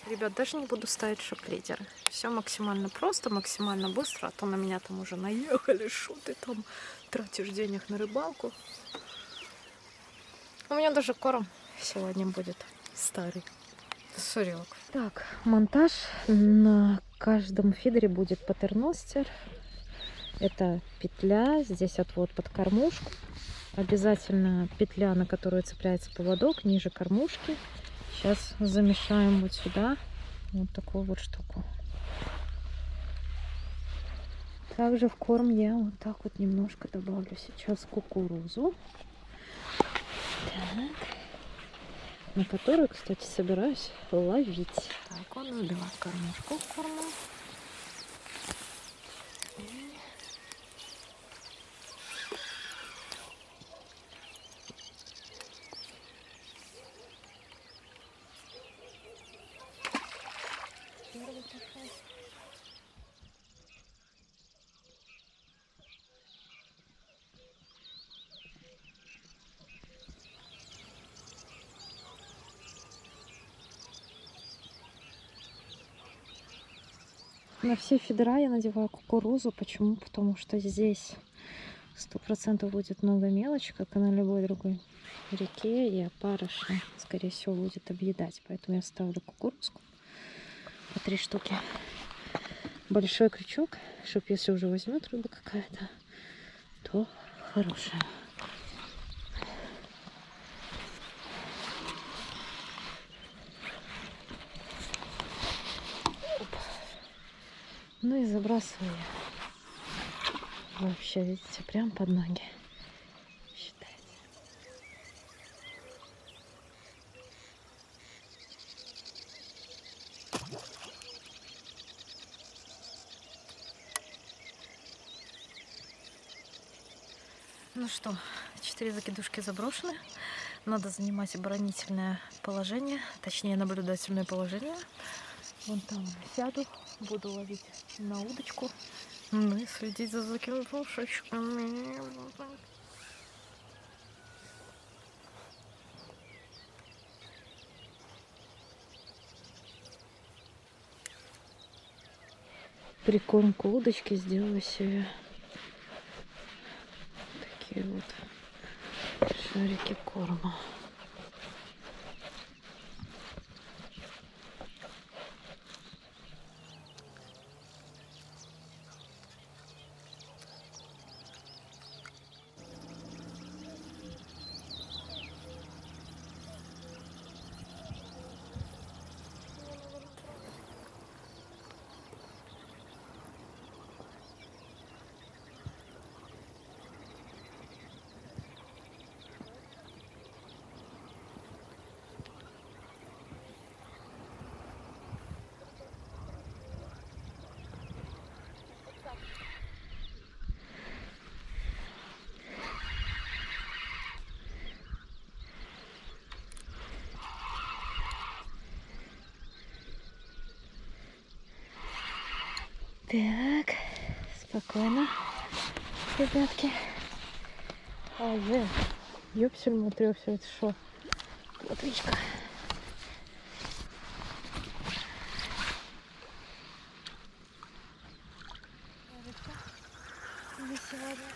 Ребят, даже не буду ставить шок-лидеры. Все максимально просто, максимально быстро. А то на меня там уже наехали. Шо ты там тратишь денег на рыбалку? У меня даже корм сегодня будет старый. Сурелок. Так, монтаж на каждом фидере будет патерностер. Это петля, здесь отвод под кормушку. Обязательно петля, на которую цепляется поводок, ниже кормушки. Сейчас замешаем вот сюда вот такую вот штуку. Также в корм я вот так вот немножко добавлю сейчас кукурузу. Так. На которую, кстати, собираюсь ловить. Так, он забивает кормушку в корму. На все фидера я надеваю кукурузу. Почему? Потому что здесь 100% будет много мелочи, как и на любой другой реке, и опарыши, скорее всего, будет объедать. Поэтому я ставлю кукурузку по 3 штуки. Большой крючок, чтобы если уже возьмет рыба какая-то, то хорошая. Ну и забрасываю вообще, видите, прям под ноги. Считайте. Ну что, 4 закидушки заброшены. Надо занимать оборонительное положение, точнее наблюдательное положение. Вон там сяду, буду ловить на удочку. Ну и следить за закидушечками. Прикормку удочки сделала себе. Такие вот шарики корма. Так, спокойно, ребятки. Ёпсель, матрёпсель, это шо? Плотвичка. Сегодня.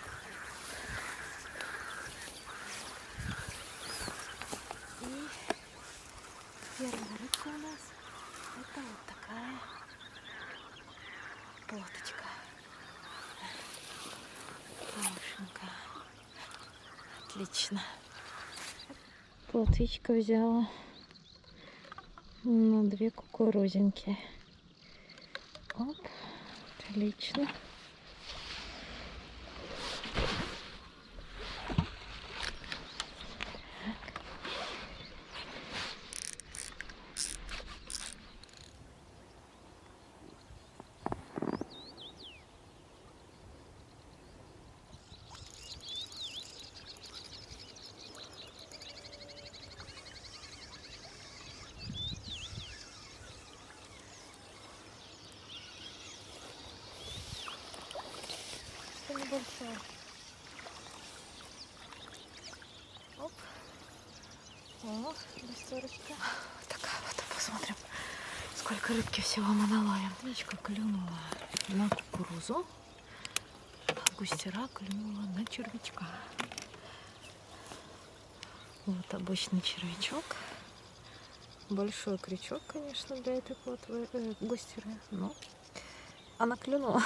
И первая рыбка у нас это вот такая плоточка. Хорошенькая. Отлично. Плотвичка взяла на 2 кукурузинки. Оп, отлично. Небольшая. Оп. О, быстрочка. Такая вот, посмотрим, Сколько рыбки всего мы наловим. Речка клюнула на кукурузу, а густера клюнула на червячка. Вот обычный червячок. Большой крючок, конечно, для этой плотвы, густеры. Но она клюнула.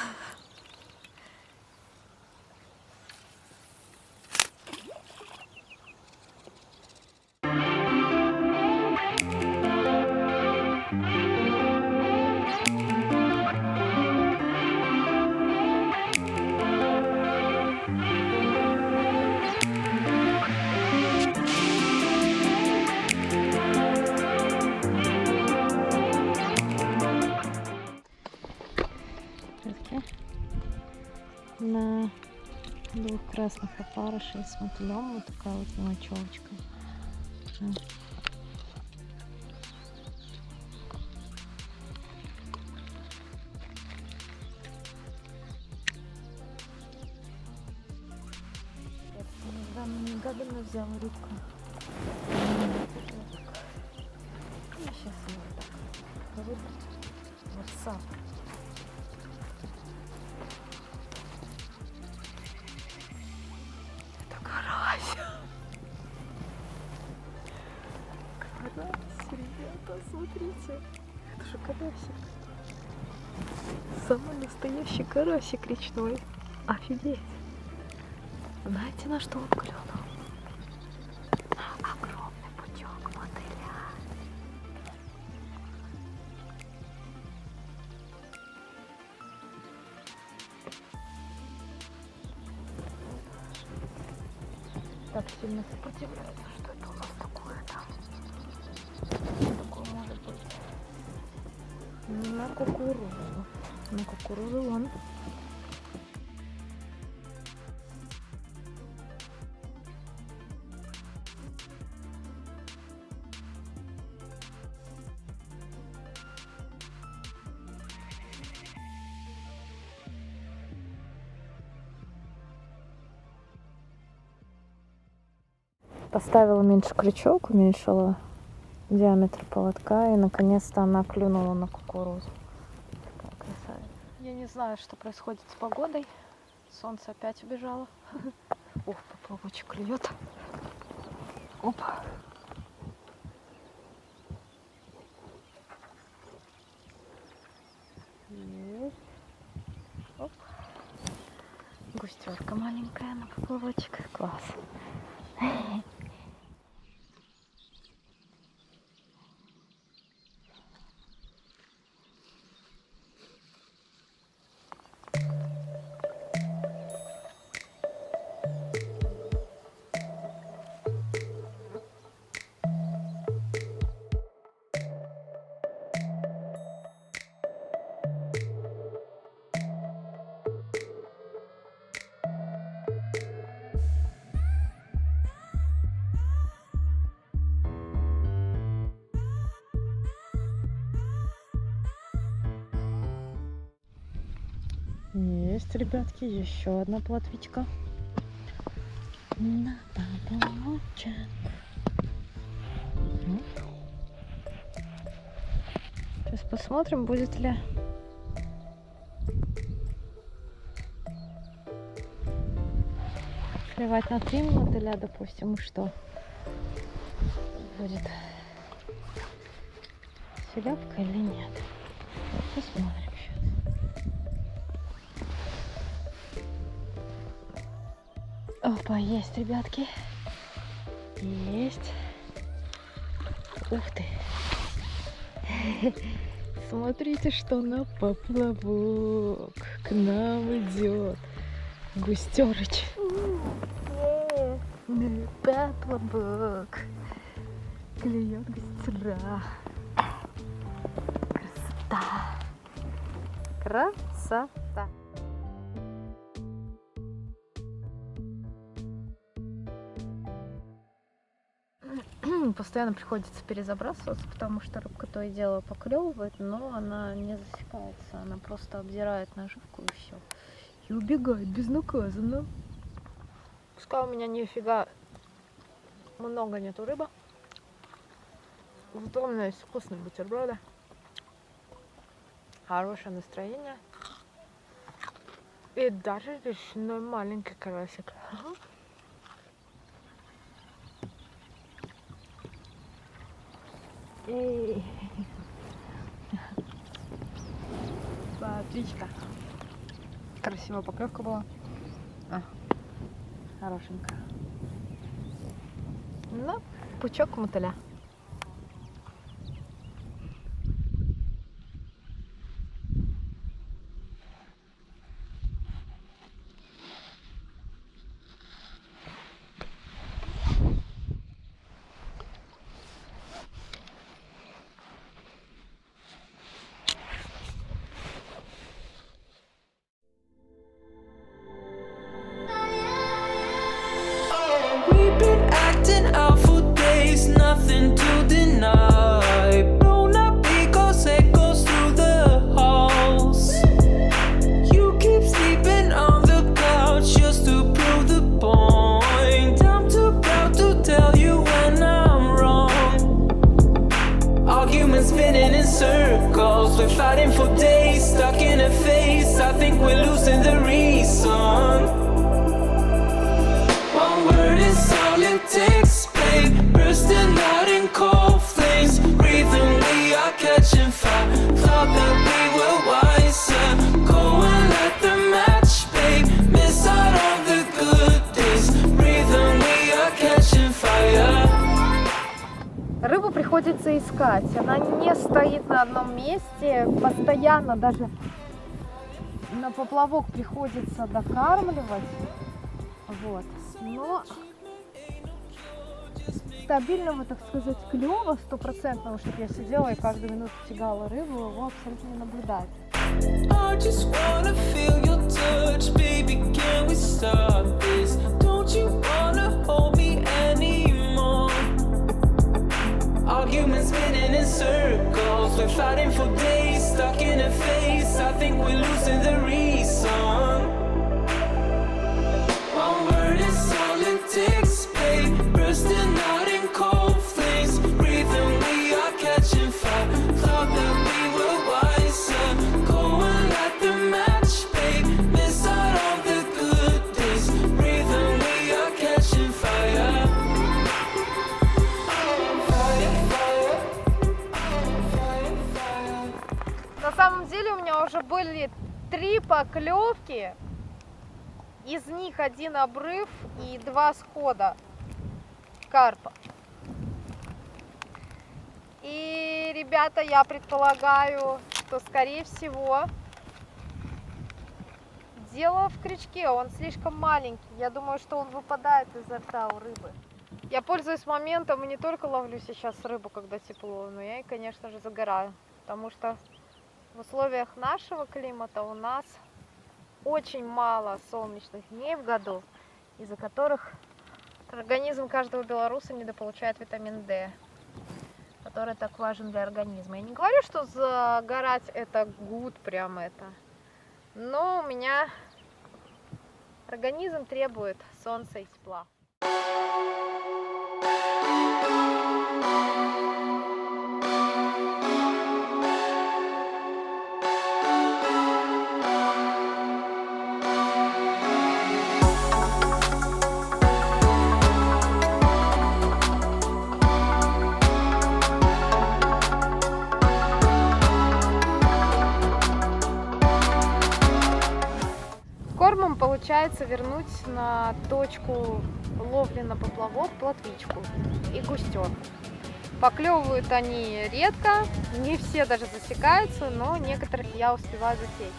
На двух красных опарышей с мотылем вот такая вот мелочевочка. Негаданно взяла рыбку. Я сейчас ее вот так выбрать в сад. Карась, ребята, смотрите. Это же карасик. Самый настоящий карасик речной. Офигеть. Знаете, на что он клюнул? На огромный пучок мотыля. Так сильно сопротивляется, что это у нас такое-то. Такое может быть. На кукурузу. На кукурузу вон. Поставила меньше крючок, уменьшила диаметр поводка, и наконец-то она клюнула на кукурузу. Такая красавица. Я не знаю, что происходит с погодой. Солнце опять убежало. Ух, поплавочек клюет. Опа. Есть. Оп. Густерка маленькая на поплавочек. Класс. Есть, ребятки, еще одна плотвичка. На поплавочек. Сейчас посмотрим, будет ли клевать на 3 мотыля, допустим, и что будет, селедка или нет. Посмотрим сейчас. Опа, есть, ребятки. Есть. Ух ты. Смотрите, что на поплавок к нам идет. Густерыч. Поплавок. Клюет густера. Красота. Красота. Постоянно приходится перезабрасываться, потому что рыбка то и дело поклевывает, но она не засекается, она просто обдирает наживку и все. И убегает безнаказанно. Пускай у меня нифига много нету рыбы, зато у меня есть вкусные бутерброды. Хорошее настроение. И даже речной маленький карасик. Эй. Отлично. Красивая поклевка была. Хорошенькая. Ну, пучок мотыля. We've been acting out for days, nothing to deny. Blown up egos, echoes through the halls. You keep sleeping on the couch just to prove the point. I'm too proud to tell you when I'm wrong. Arguments spinning in circles, we're fighting for days, stuck in a phase. I think we're losing the reason. One word is all it takes, babe. Bursting out in cold flames. Breathing, we are catching fire. Thought that we were wiser. Go and let the match, babe. Miss out on the good days. Breathing, we are catching fire. Рыбу приходится искать. Она не стоит на одном месте. Постоянно даже на поплавок приходится докармливать. Вот. Но стабильного, так сказать, клёва стопроцентного, чтобы я сидела и каждую минуту тягала рыбу, его абсолютно не наблюдать. I just wanna feel your touch, baby. Can we stop this? Don't you wanna hold me anymore? Arguments spinning in circles, we're fighting for days, stuck in a phase. I think we're losing the reason. One word is all it takes, babe. Bursting out in cold flames. Breathing, we are catching fire. Thought that we were wiser. Go and light the match, babe. Miss out on the good days. Breathing, we are catching fire. Fire, fire. Fire, fire. На самом деле у меня уже были 3 поклевки. Из них 1 обрыв и 2 схода карпа. И, ребята, я предполагаю, что, скорее всего, дело в крючке. Он слишком маленький. Я думаю, что он выпадает изо рта у рыбы. Я пользуюсь моментом и не только ловлю сейчас рыбу, когда тепло, но я и, конечно же, загораю. Потому что в условиях нашего климата у нас очень мало солнечных дней в году, из-за которых организм каждого белоруса недополучает витамин D, который так важен для организма. Я не говорю, что загорать это good, прям это, но у меня организм требует солнца и тепла. Кормом получается вернуть на точку ловли на поплавок плотвичку и густер. Поклевывают они редко, не все даже засекаются, но некоторых я успеваю засечь.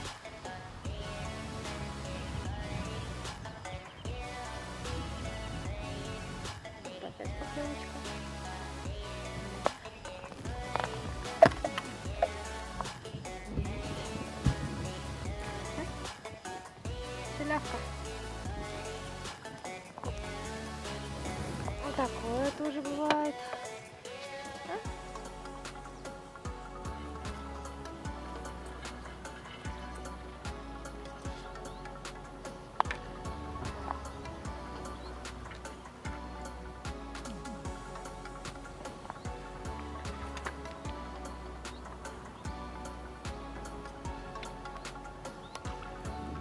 Опять поклевочка. Шелявка. Вот такое тоже бывает.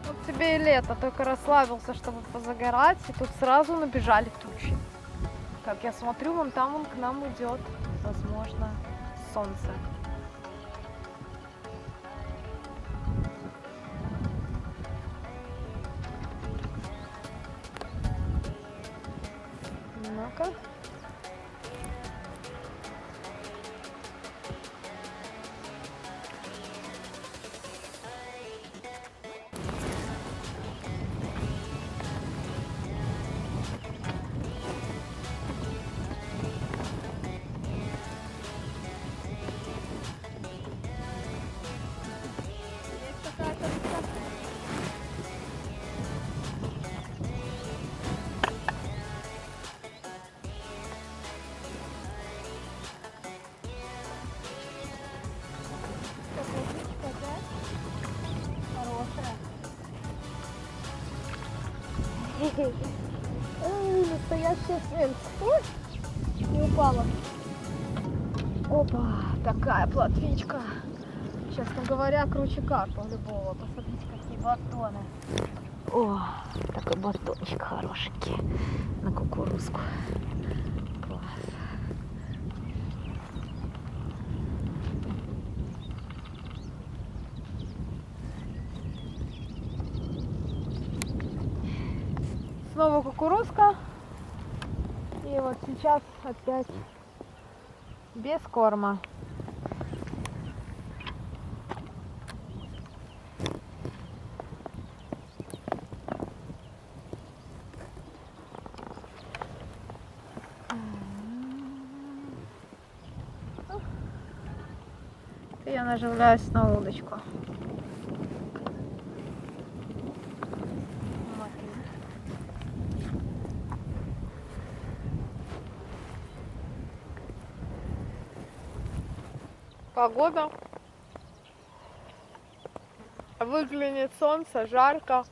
Вот тебе и лето, только расслабился, чтобы позагорать, и тут сразу набежали тучи. Как я смотрю, вон там он к нам идет, возможно, солнце. Ну-ка. Ой, настоящая свинка. Ой, не упала. Опа, такая плотвичка. Честно говоря, круче карпа любого. Посмотрите, какие батоны. О, такой батончик хорошенький на кукурузку. Класс. Снова кукурузка. И вот сейчас опять без корма. И я наживляюсь на удочку. Погода. Выглянет солнце, жарко.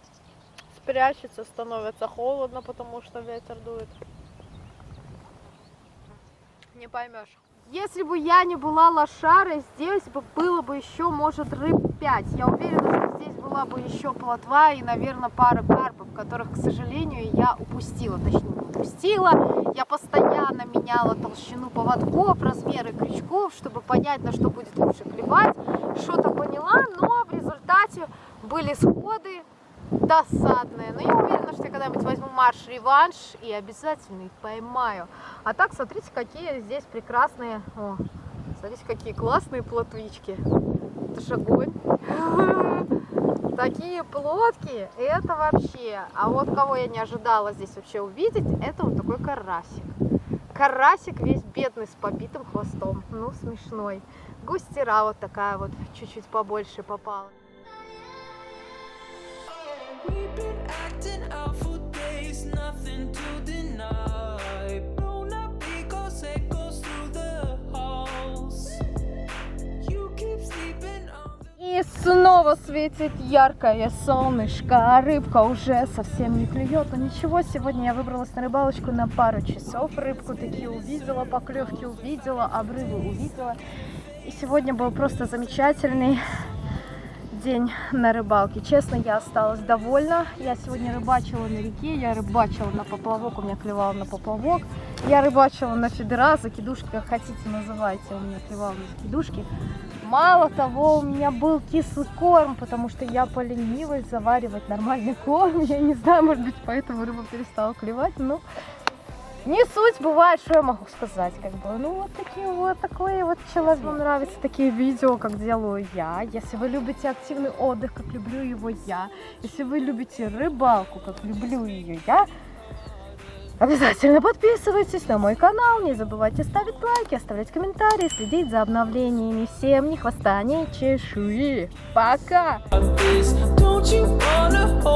Спрячется, становится холодно, потому что ветер дует. Не поймешь. Если бы я не была лошарой, здесь бы было бы еще, может, рыб 5. Я уверена, что здесь была бы еще плотва и, наверное, пара карпов, которых, к сожалению, я упустила. Точнее, не упустила. Я постоянно меняла толщину поводков, размеры крючков, чтобы понять, на что будет лучше клевать. Что-то поняла, но в результате были сходы досадные. Но я уверена, что я когда-нибудь возьму марш-реванш и обязательно их поймаю. А так, смотрите, какие здесь прекрасные... О, смотрите, какие классные плотвички. Это ж огонь. Такие плотки, это вообще. А вот кого я не ожидала здесь вообще увидеть, это вот такой карасик. Карасик весь бедный, с побитым хвостом. Ну, смешной. Густера вот такая вот, чуть-чуть побольше попала. We've been acting out for days, nothing to deny. Blown up because echoes through the halls. You keep sleeping on the... И снова светит яркое солнышко, а рыбка уже совсем не клюет. Но ничего, сегодня я выбралась на рыбалочку на пару часов. Рыбку такие увидела, поклевки увидела, обрывы увидела. И сегодня был просто замечательный день на рыбалке. Честно, я осталась довольна. Я сегодня рыбачила на реке, я рыбачила на поплавок, у меня клевало на поплавок. Я рыбачила на фидера, закидушки, как хотите называйте, у меня клевало на закидушки. Мало того, у меня был кислый корм, потому что я поленилась заваривать нормальный корм. Я не знаю, может быть, поэтому рыба перестала клевать, но не суть, бывает, что я могу сказать, как бы, ну вот такие вот, такое вот человек. Вам нравятся такие видео, как делаю я, если вы любите активный отдых, как люблю его я, если вы любите рыбалку, как люблю ее я, обязательно подписывайтесь на мой канал, не забывайте ставить лайки, оставлять комментарии, следить за обновлениями. Всем ни хвоста, ни чешуи. Пока! this. Don't you wanna hold